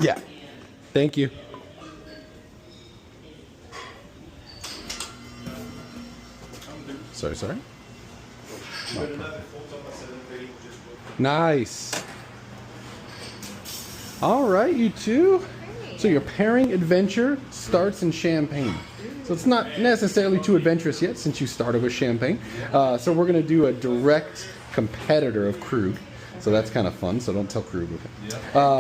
Yeah. Thank you. Sorry. Nice. All right, you two. So your pairing adventure starts in champagne. So it's not necessarily too adventurous yet since you started with champagne. So we're going to do a direct competitor of Krug. So that's kind of fun, so don't tell Krug.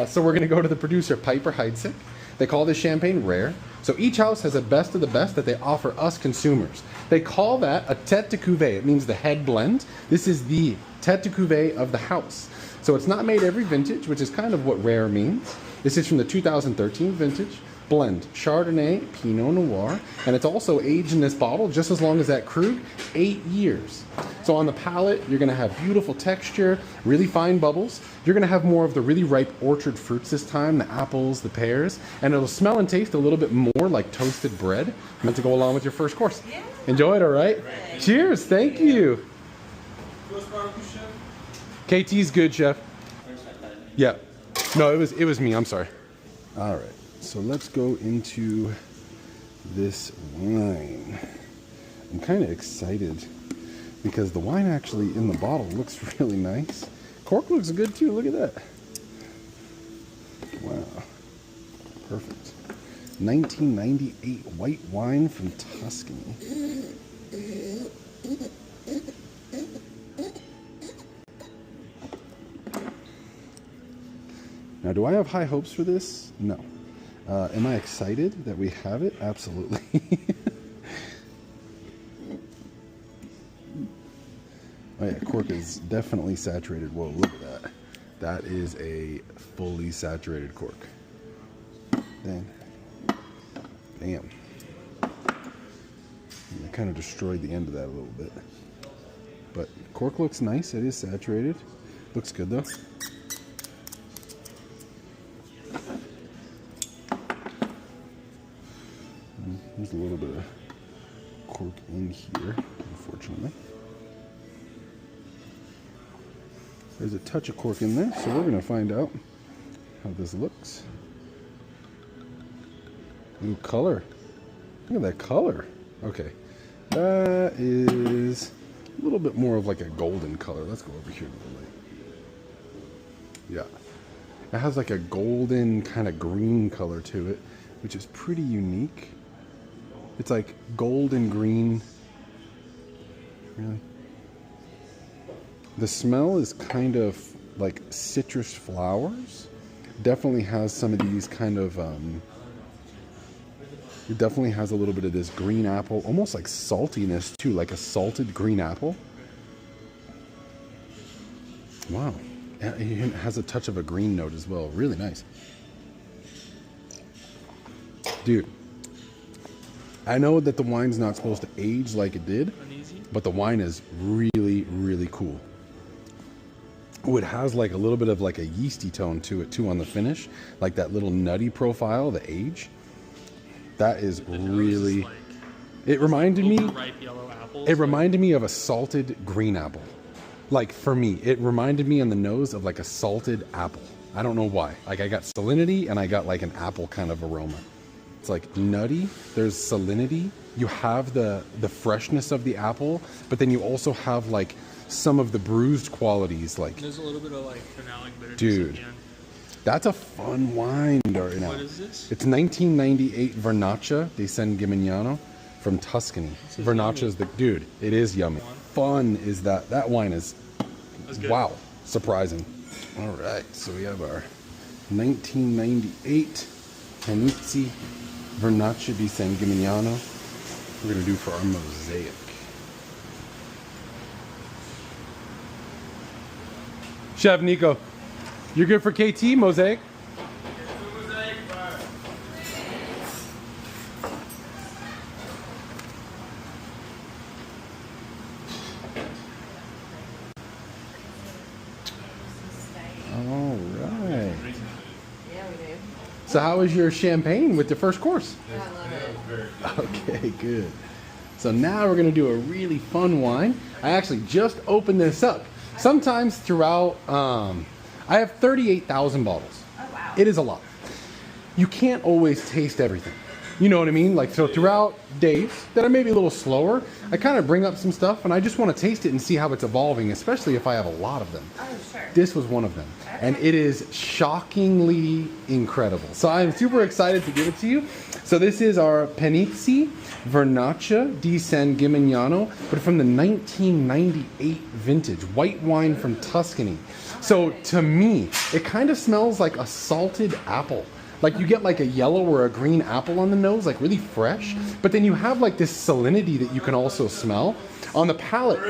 So we're going to go to the producer, Piper Heidsieck. They call this champagne rare. So each house has a best of the best that they offer us consumers. They call that a tête de cuvée. It means the head blend. This is the tête de cuvée of the house. So it's not made every vintage, which is kind of what rare means. This is from the 2013 vintage blend, Chardonnay, Pinot Noir, and it's also aged in this bottle just as long as that Krug, 8 years. So on the palate, you're gonna have beautiful texture, really fine bubbles. You're gonna have more of the really ripe orchard fruits this time, the apples, the pears, and it'll smell and taste a little bit more like toasted bread, meant to go along with your first course. Yeah. Enjoy it, all right? Cheers, thank you. KT's good, chef. Yeah. No, it was me, I'm sorry. All right. So let's go into this wine. I'm kind of excited because the wine actually in the bottle looks really nice. Cork looks good too, look at that. Wow, perfect. 1998 white wine from Tuscany. Now, do I have high hopes for this? No. Am I excited that we have it? Absolutely. Oh yeah, cork is definitely saturated. Whoa, look at that. That is a fully saturated cork. Then, damn. I kind of destroyed the end of that a little bit. But cork looks nice. It is saturated. Looks good though. There's a little bit of cork in here, unfortunately. There's a touch of cork in there, so we're going to find out how this looks. Ooh, color. Look at that color. Okay. That is a little bit more of like a golden color. Let's go over here to the light. Yeah. It has like a golden kind of green color to it, which is pretty unique. It's like gold and green. Really? The smell is kind of like citrus flowers. Definitely has some of these kind of, it definitely has a little bit of this green apple, almost like saltiness too, like a salted green apple. Wow. It has a touch of a green note as well. Really nice. Dude. I know that the wine's not supposed to age like it did, but the wine is really, really cool. Oh, it has like a little bit of like a yeasty tone to it too on the finish, like that little nutty profile, the age. That is really. It reminded me. It reminded me of a salted green apple. Like for me, it reminded me on the nose of like a salted apple. I don't know why. Like I got salinity and I got like an apple kind of aroma. It's like nutty, there's salinity, you have the freshness of the apple, but then you also have like some of the bruised qualities. Like there's a little bit of like phenolic bitterness. Dude, that's a fun wine right now. What is this? It's 1998 Vernaccia di San Gimignano from Tuscany. Vernaccia is the, dude, it is yummy. Fun is that wine is, wow, surprising. All right, so we have our 1998 Canizzi Vernaccia di San Gimignano. We're gonna do for our mosaic. Chef Nico, you're good for KT mosaic? All right. So how was your champagne with the first course? I love it. Okay, good. So now we're gonna do a really fun wine. I actually just opened this up. Sometimes throughout, I have 38,000 bottles. Oh, wow. It is a lot. you can't always taste everything. You know what I mean? Like, so throughout days that are maybe a little slower, I kind of bring up some stuff and I just want to taste it and see how it's evolving, especially if I have a lot of them. Oh, sure. This was one of them. And it is shockingly incredible. So I'm super excited to give it to you. So this is our Penizzi Vernaccia di San Gimignano, but from the 1998 vintage, white wine from Tuscany. So to me, it kind of smells like a salted apple. Like you get like a yellow or a green apple on the nose, like really fresh. But then you have like this salinity that you can also smell. On the palate,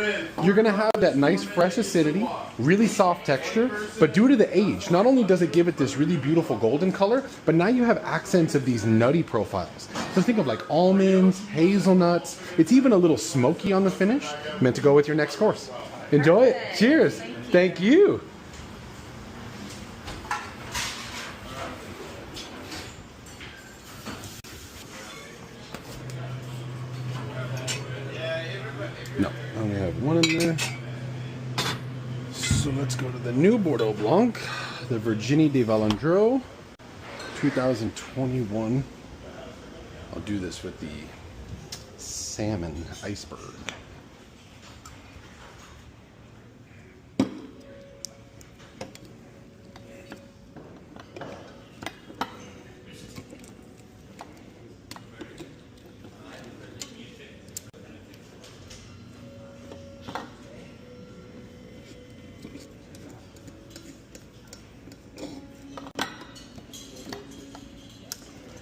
you're gonna have that nice fresh acidity, really soft texture, but due to the age, not only does it give it this really beautiful golden color, but now you have accents of these nutty profiles. So think of like almonds, hazelnuts. It's even a little smoky on the finish, meant to go with your next course. Enjoy it. Cheers. Thank you. No, I only have one in there. So let's go to the new Bordeaux Blanc, the Virginie de Valandreau, 2021. I'll do this with the salmon iceberg.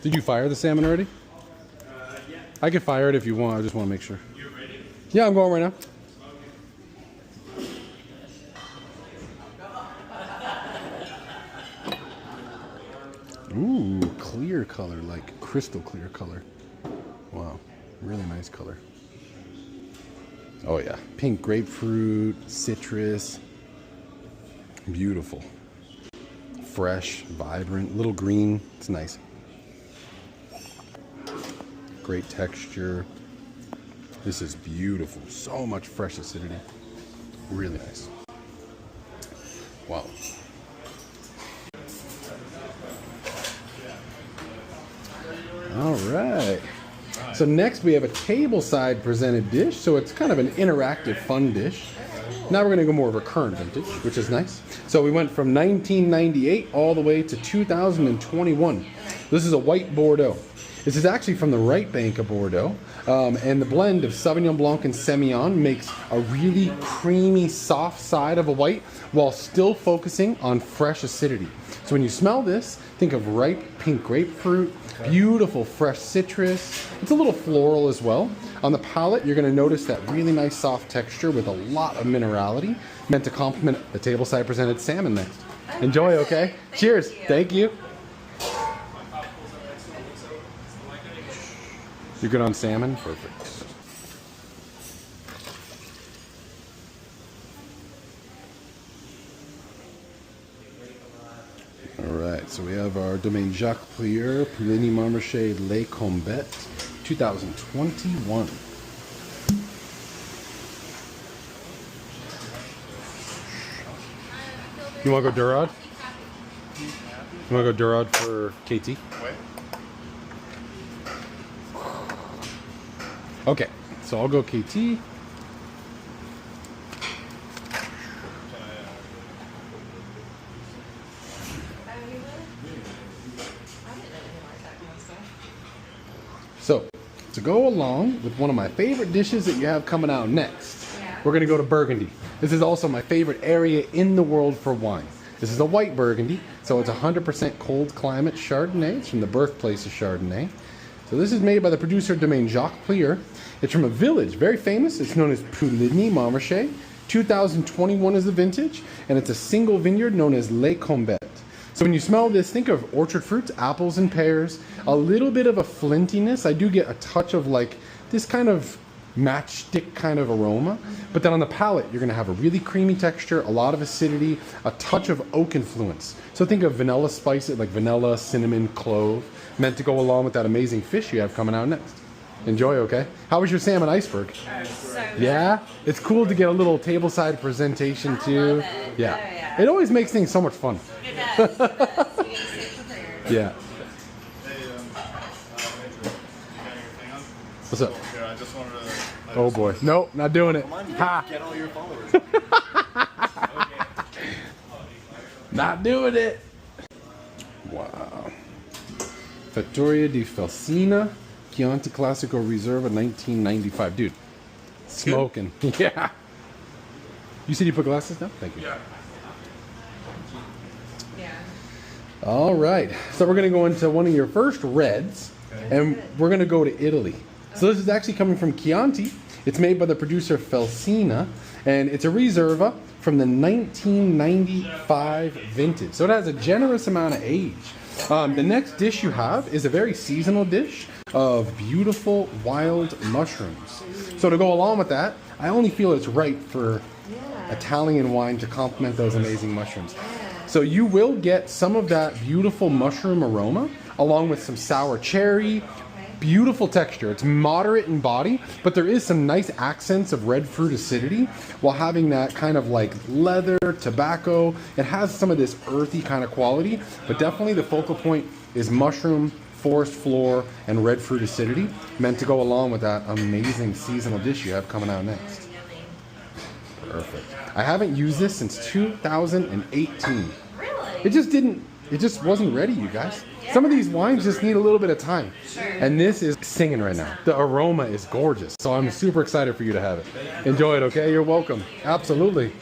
Did you fire the salmon already? Yeah. I can fire it if you want. I just want to make sure. You ready? Yeah, I'm going right now. Ooh, clear color, like crystal clear color. Wow, really nice color. Oh yeah, pink grapefruit, citrus. Beautiful. Fresh, vibrant, little green. It's nice. Great texture. This is beautiful. So much fresh acidity. Really nice. Wow. All right. So next we have a tableside presented dish. So it's kind of an interactive, fun dish. Now we're going to go more of a current vintage, which is nice. So we went from 1998 all the way to 2021. This is a white Bordeaux. This is actually from the right bank of Bordeaux, and the blend of Sauvignon Blanc and Semillon makes a really creamy, soft side of a white while still focusing on fresh acidity. So when you smell this, think of ripe pink grapefruit, beautiful fresh citrus. It's a little floral as well. On the palate, you're going to notice that really nice soft texture with a lot of minerality, meant to complement the tableside presented salmon next. Enjoy, okay? Cheers. Thank you. You're good on salmon? Perfect. All right, so we have our Domaine Jacques Plier, Puligny Marmochet Les Combettes, 2021. You want to go Durod? You want to go Durod for KT? Okay, so I'll go KT. So, to go along with one of my favorite dishes that you have coming out next, we're going to go to Burgundy. This is also my favorite area in the world for wine. This is a white Burgundy, so it's 100% cold climate Chardonnay. It's from the birthplace of Chardonnay. So this is made by the producer Domaine Jacques Plier. It's from a village, very famous. It's known as Puligny Marmochet. 2021 is the vintage, and it's a single vineyard known as Les Combettes. So when you smell this, think of orchard fruits, apples and pears, a little bit of a flintiness. I do get a touch of like this kind of matchstick kind of aroma, but then on the palate, you're gonna have a really creamy texture, a lot of acidity, a touch of oak influence. So think of vanilla spices, like vanilla, cinnamon, clove, meant to go along with that amazing fish you have coming out next. Enjoy, okay? How was your salmon iceberg? So Yeah? It's cool to get a little tableside presentation too. love it. Yeah. Oh, yeah. It always makes things so much fun. It does. It does. You gotta stay prepared. Yeah. What's up? Here, I just wanted to. Oh boy. Nope, not doing it. Come on, Ha! get all your followers. Not doing it. Wow. Fattoria di Felsina, Chianti Classico Reserva 1995. Dude, smoking. Yeah. You said you put glasses now? Thank you. Yeah. All right. So we're going to go into one of your first reds, and we're going to go to Italy. So this is actually coming from Chianti. It's made by the producer Felsina, and it's a Reserva from the 1995 vintage. So it has a generous amount of age. The next dish you have is a very seasonal dish of beautiful wild mushrooms. So to go along with that, I only feel it's right for Italian wine to complement those amazing mushrooms. So you will get some of that beautiful mushroom aroma along with some sour cherry. Beautiful texture. It's moderate in body, but there is some nice accents of red fruit acidity while having that kind of like leather, tobacco. It has some of this earthy kind of quality, but definitely the focal point is mushroom, forest floor, and red fruit acidity, meant to go along with that amazing seasonal dish you have coming out next. Perfect. I haven't used this since 2018. Really? It just wasn't ready, you guys. Some of these wines just need a little bit of time. Sure. And this is singing right now. The aroma is gorgeous. So I'm super excited for you to have it. Enjoy it, okay? You're welcome. Absolutely.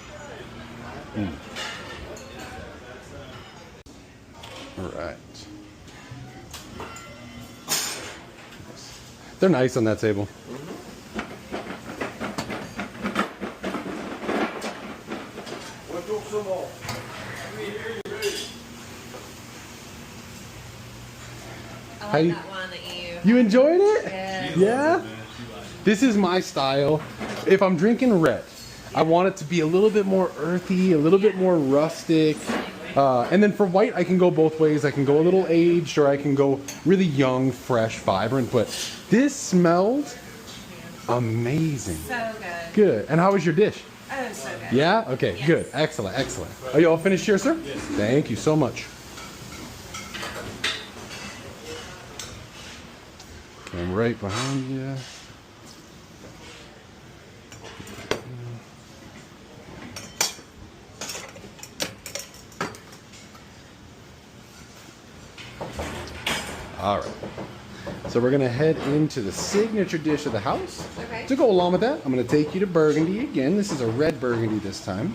All right. They're nice on that table. I like that one that You enjoyed it? Yeah. Yeah? This is my style. If I'm drinking red, I want it to be a little bit more earthy, a little bit more rustic. And then for white, I can go both ways. I can go a little aged, or I can go really young, fresh, vibrant. But this smelled amazing. So good. Good. And how was your dish? Oh, so good. Yeah? Okay, Yes. good. Excellent, excellent. Are you all finished here, sir? Yes. Thank you so much. I'm right behind you. All right. So we're gonna head into the signature dish of the house. Okay. To go along with that, I'm gonna take you to Burgundy again. This is a red Burgundy this time.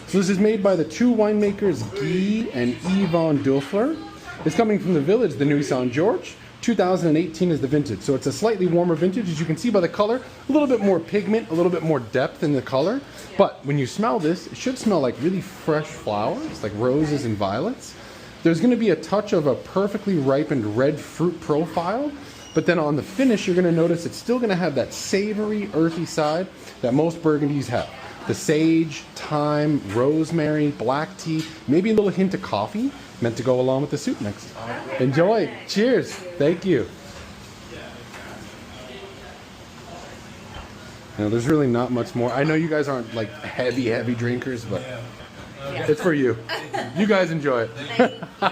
So this is made by the two winemakers, Guy and Yvon Dufler. It's coming from the village, the Nuit Saint George. 2018 is the vintage, so it's a slightly warmer vintage. As you can see by the color, a little bit more pigment, a little bit more depth in the color. But when you smell this, it should smell like really fresh flowers, like roses and violets. There's going to be a touch of a perfectly ripened red fruit profile, but then on the finish, you're going to notice it's still going to have that savory, earthy side that most Burgundies have. The sage, thyme, rosemary, black tea, maybe a little hint of coffee, meant to go along with the soup next. Enjoy. Cheers. Thank you. You know, there's really not much more. I know you guys aren't like heavy drinkers, but it's for you. You guys enjoy it. All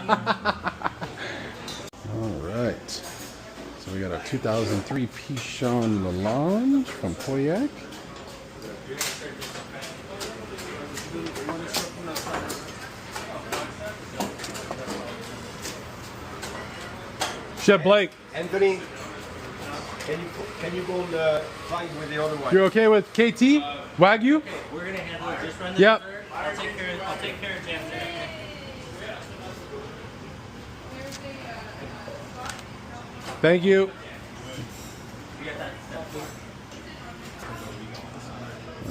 right. So we got our 2003 Pichon Lalande from Pauillac. Chef Blake, Anthony, can you go on the flight with the other one? you're okay with KT? Wagyu? We're gonna handle it. Just run the Yep. number. I'll take care of Jam. Thank you.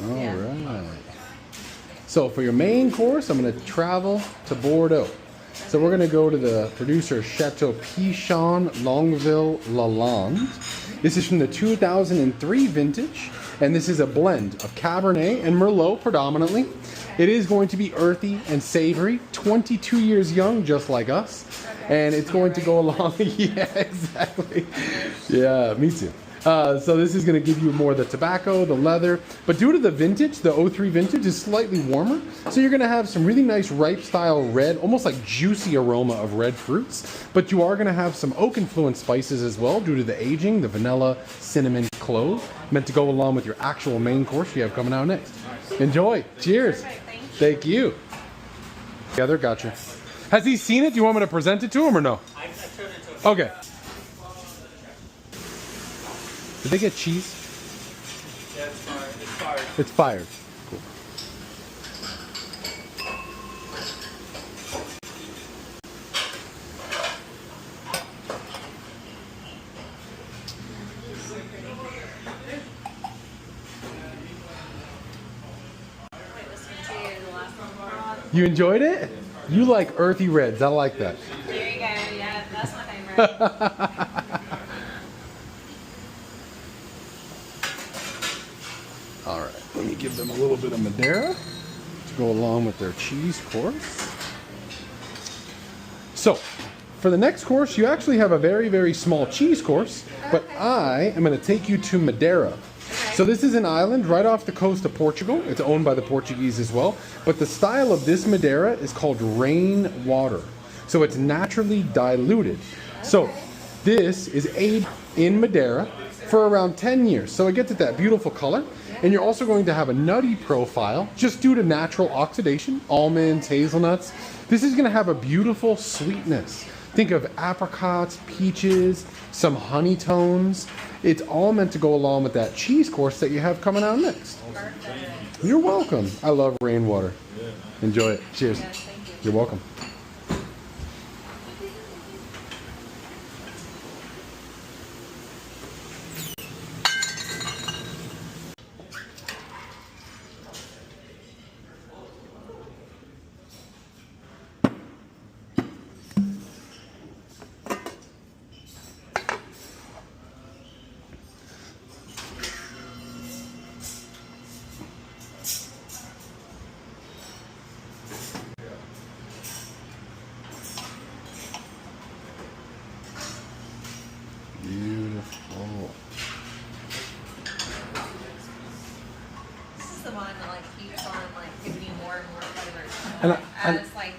All right. So for your main course, I'm going to travel to Bordeaux. So we're going to go to the producer Chateau Pichon Longueville Lalande. This is from the 2003 vintage, and this is a blend of Cabernet and Merlot predominantly. It is going to be earthy and savory, 22 years young, just like us. And it's going to go along, yeah, exactly. Yeah, me too. So this is going to give you more of the tobacco, the leather. But due to the vintage, the 03 vintage is slightly warmer. So you're going to have some really nice ripe style red, almost like juicy aroma of red fruits. But you are going to have some oak influenced spices as well due to the aging, the vanilla, cinnamon, clove, meant to go along with your actual main course you have coming out next. Enjoy. Cheers. Perfect, Thank you. Together, gotcha. Has he seen it? Do you want me to present it to him or no? I showed it to him. Okay. Did they get cheese? Yeah, it's fired. It's fired. It's fired. Cool. Wait, listen to the last one. You enjoyed it? You like earthy reds. I like that. There you go. Yeah, that's my favorite. All right, let me give them a little bit of Madeira to go along with their cheese course. So, for the next course, you actually have a very, very small cheese course, but I am going to take you to Madeira. So this is an island right off the coast of Portugal. It's owned by the Portuguese as well. But the style of this Madeira is called rain water. So it's naturally diluted. So this is aged in Madeira for around 10 years. So it gets at that beautiful color. And you're also going to have a nutty profile just due to natural oxidation, almonds, hazelnuts. This is going to have a beautiful sweetness. Think of apricots, peaches, some honey tones. It's all meant to go along with that cheese course that you have coming out next. You're welcome. I love rainwater. Enjoy it. Cheers. Yes, thank you. You're welcome. Beautiful. This is the one that like keeps on like giving you more and more flavors. And As like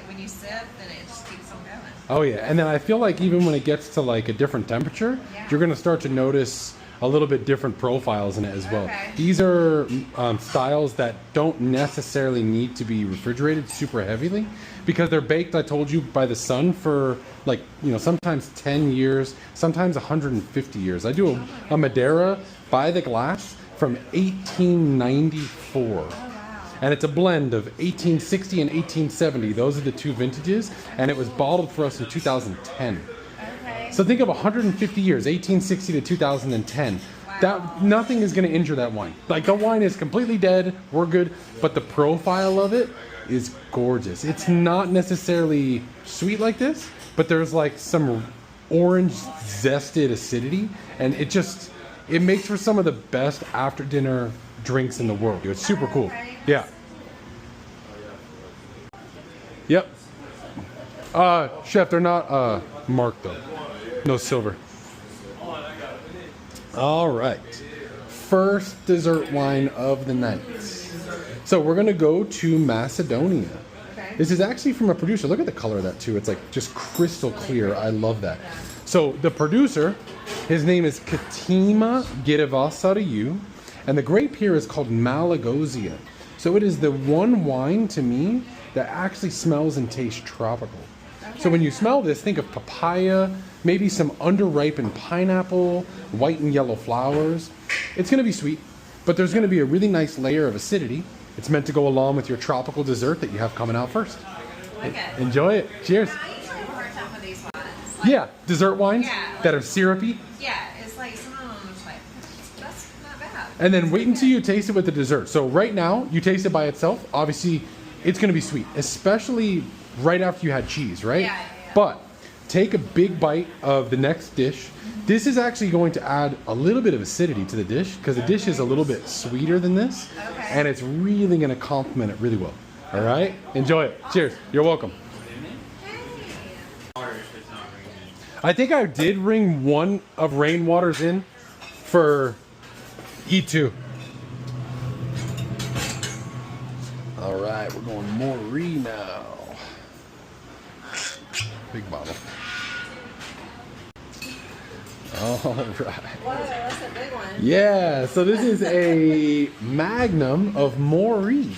when you sip, then it just keeps on going. Oh yeah, and then I feel like even when it gets to like a different temperature, Yeah. you're gonna start to notice a little bit different profiles in it as well. Okay. These are styles that don't necessarily need to be refrigerated super heavily because they're baked, I told you, by the sun for like, you know, sometimes 10 years, sometimes 150 years. I do a Madeira by the glass from 1894. And it's a blend of 1860 and 1870. Those are the two vintages. And it was bottled for us in 2010. Okay. So think of 150 years, 1860 to 2010. That nothing is going to injure that wine. Like the wine is completely dead. We're good. But the profile of it is gorgeous. It's not necessarily sweet like this, but there's like some orange zested acidity. And it makes for some of the best after dinner drinks in the world. It's super cool. Yeah. Yep. Chef, they're not marked though. No silver. All right. First dessert wine of the night. So we're gonna go to Macedonia. Okay. This is actually from a producer. Look at the color of that too. It's like just crystal clear. I love that. So the producer, his name is Katima Girivasariou, and the grape here is called Malagozia. So it is the one wine to me that actually smells and tastes tropical. So when you smell this, think of papaya, maybe some underripened pineapple, white and yellow flowers. It's going to be sweet, but there's going to be a really nice layer of acidity. It's meant to go along with your tropical dessert that you have coming out first. Like it. Enjoy it. Cheers. I usually have a hard time with these wines. Like, Yeah, dessert wines Yeah, that are syrupy. Yeah, it's like some of them are just like, that's not bad. And then wait until you taste it with the dessert. So right now, you taste it by itself. Obviously, it's going to be sweet, especially right after you had cheese, right? Yeah. But take a big bite of the next dish. This is actually going to add a little bit of acidity to the dish because the dish is a little bit sweeter than this. Okay. And it's really going to complement it really well. All right? Enjoy it. Cheers. You're welcome. I think I did ring one of rainwaters in for E2. All right, we're going Maury now. Big bottle. All right. Whoa, that's a big one. Yeah, so this is a magnum of Maury.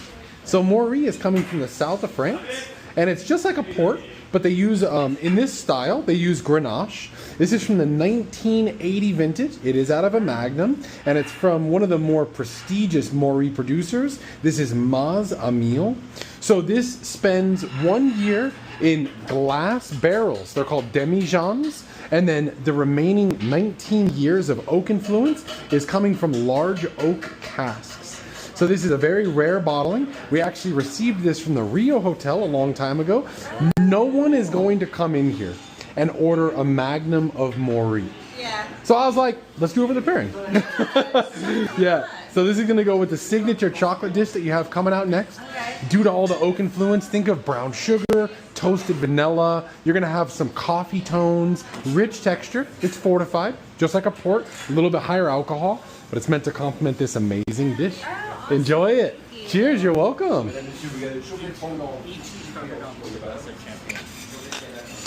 So Maury is coming from the south of France, and it's just like a port, but they use, in this style, they use Grenache. This is from the 1980 vintage. It is out of a magnum, and it's from one of the more prestigious Maury producers. This is Maz Amil. So this spends 1 year in glass barrels. They're called demi-jeans. And then the remaining 19 years of oak influence is coming from large oak casks. So this is a very rare bottling. We actually received this from the Rio Hotel a long time ago. No one is going to come in here and order a magnum of Maury. Yeah. So I was like, let's do it for the pairing. Yeah. So this is gonna go with the signature chocolate dish that you have coming out next. Okay. Due to all the oak influence, think of brown sugar, toasted vanilla. You're gonna have some coffee tones, rich texture. It's fortified, just like a port, a little bit higher alcohol, but it's meant to complement this amazing dish. Oh, awesome. Enjoy it. Cheers, you're welcome. That's like champagne.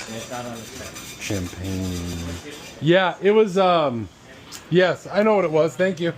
And it's not on the set. Champagne. Yeah, it was, yes, I know what it was. Thank you.